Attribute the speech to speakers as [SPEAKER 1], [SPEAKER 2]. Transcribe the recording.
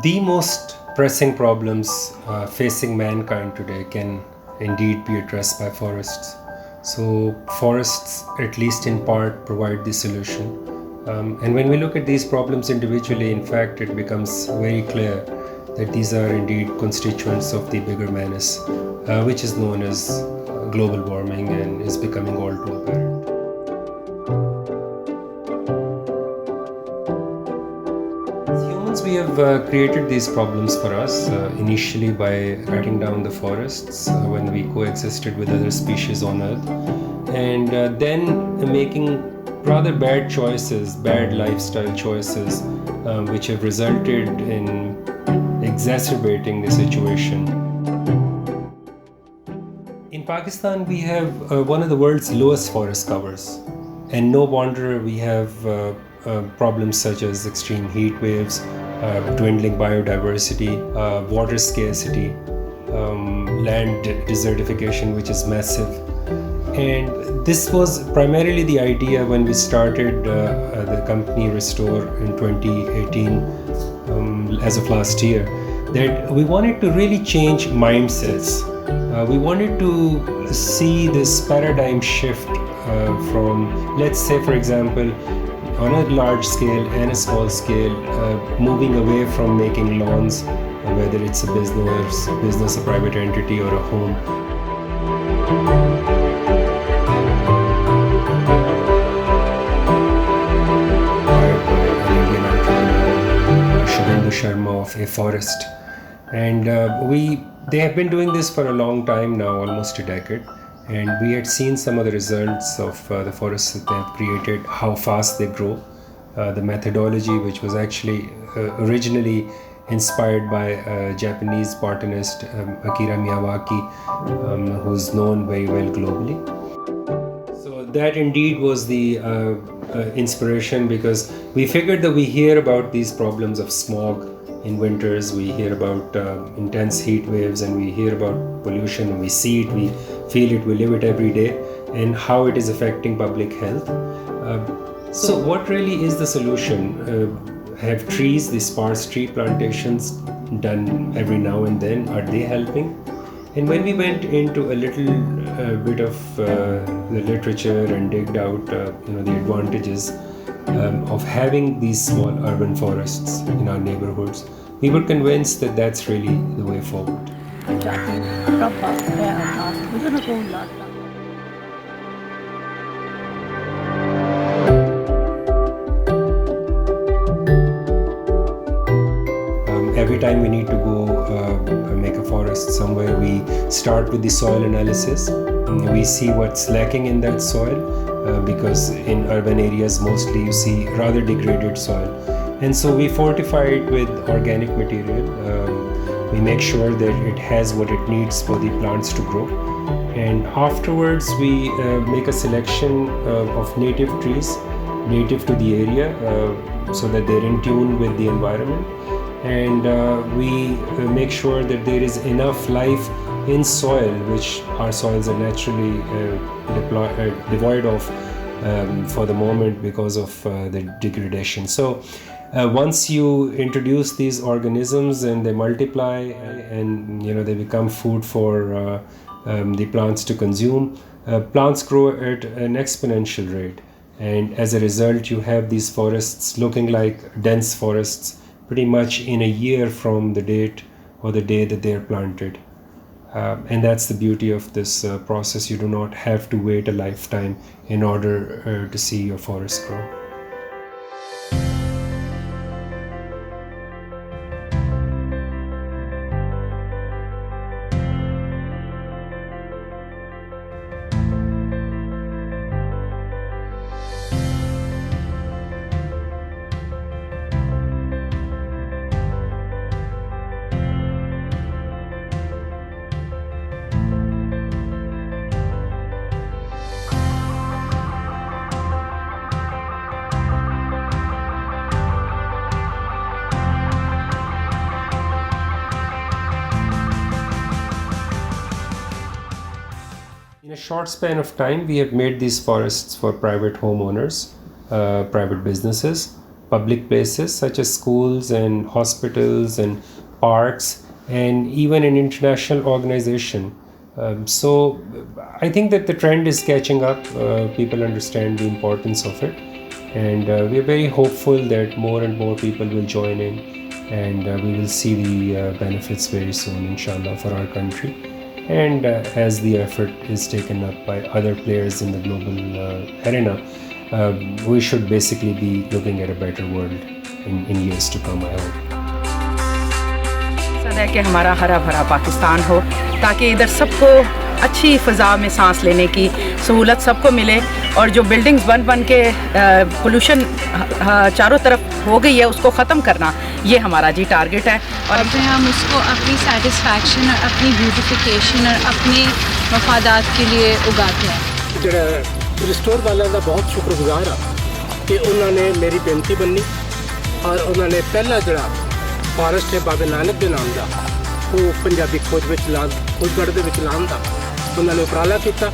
[SPEAKER 1] The most pressing problems facing mankind today can indeed be addressed by forests. So, forests, at least in part, provide the solution. And when we look at these problems individually, in fact, it becomes very clear that these are indeed constituents of the bigger menace, which is known as global warming and is becoming all too apparent. As humans, we have created these problems for us initially by cutting down the forests when we coexisted with other species on Earth, and then making rather bad choices, bad lifestyle choices, which have resulted in exacerbating the situation. In Pakistan, we have one of the world's lowest forest covers, and no wonder we have problems such as extreme heat waves, dwindling biodiversity, water scarcity, land desertification, which is massive. And this was primarily the idea when we started the company Restore in 2018, as of last year, that we wanted to really change mindsets. We wanted to see this paradigm shift from, let's say, for example, on a large scale and a small scale, moving away from making lawns, whether it's a business, a private entity, or a home. Sharma of a forest, and they have been doing this for a long time now, almost a decade, and we had seen some of the results of the forests that they have created, how fast they grow, the methodology, which was actually originally inspired by a Japanese botanist, Akira Miyawaki, who's known very well globally. So that indeed was the inspiration, because we figured that we hear about these problems of smog in winters, we hear about intense heat waves, and we hear about pollution, and we see it, we feel it, we live it every day, and how it is affecting public health. So what really is the solution? Have trees, the sparse tree plantations done every now and then, are they helping? And when we went into a little bit of the literature and digged out, the advantages of having these small urban forests in our neighborhoods, we were convinced that that's really the way forward. Every time we need to go make a forest somewhere, we start with the soil analysis. We see what's lacking in that soil, because in urban areas mostly you see rather degraded soil. And so we fortify it with organic material. We make sure that it has what it needs for the plants to grow. And afterwards we make a selection of native trees, native to the area, so that they're in tune with the environment. And we make sure that there is enough life in soil, which our soils are naturally devoid of for the moment because of the degradation. So once you introduce these organisms and they multiply, and they become food for the plants to consume, plants grow at an exponential rate, and as a result you have these forests looking like dense forests pretty much in a year from the date or the day that they are planted. And that's the beauty of this process. You do not have to wait a lifetime in order to see your forest grow. In a short span of time, we have made these forests for private homeowners, private businesses, public places such as schools and hospitals and parks and even an international organization. So I think that the trend is catching up. People understand the importance of it, and we are very hopeful that more and more people will join in, and we will see the benefits very soon, inshallah, for our country. And as the effort is taken up by other players in the global arena, we should basically be looking at a better world in years to come, I hope.
[SPEAKER 2] मकसद है कि हमारा हरा भरा पाकिस्तान हो, ताकि इधर सबको अच्छी फ़ज़ा में सांस लेने की सहूलत सबको मिले, और जो बिल्डिंग्स बन के पोल्यूशन चारों तरफ हो गई है उसको ख़त्म करना, ये हमारा जी टारगेट है।
[SPEAKER 3] और फिर हम उसको अपनी सेटिस्फैक्शन और अपनी ब्यूटिफिकेशन और अपने मफादात के लिए उगाते हैं।
[SPEAKER 4] ਜਿਹੜਾ ਰਿਸਟੋਰ ਵਾਲਿਆਂ ਦਾ ਬਹੁਤ ਸ਼ੁਕਰਗੁਜ਼ਾਰ ਆ ਕਿ ਉਹਨਾਂ ਨੇ ਮੇਰੀ ਬੇਨਤੀ ਮੰਨੀ, ਔਰ ਉਹਨਾਂ ਨੇ ਪਹਿਲਾ ਜਿਹੜਾ ਫਾਰੈਸਟ ਹੈ ਬਾਬੇ ਨਾਨਕ ਦੇ ਨਾਮ ਦਾ, ਉਹ ਪੰਜਾਬੀ ਖੋਜਗੜ੍ਹ ਦੇ ਵਿੱਚ ਲਾਉਣ ਦਾ ਉਹਨਾਂ ਨੇ ਉਪਰਾਲਾ ਕੀਤਾ।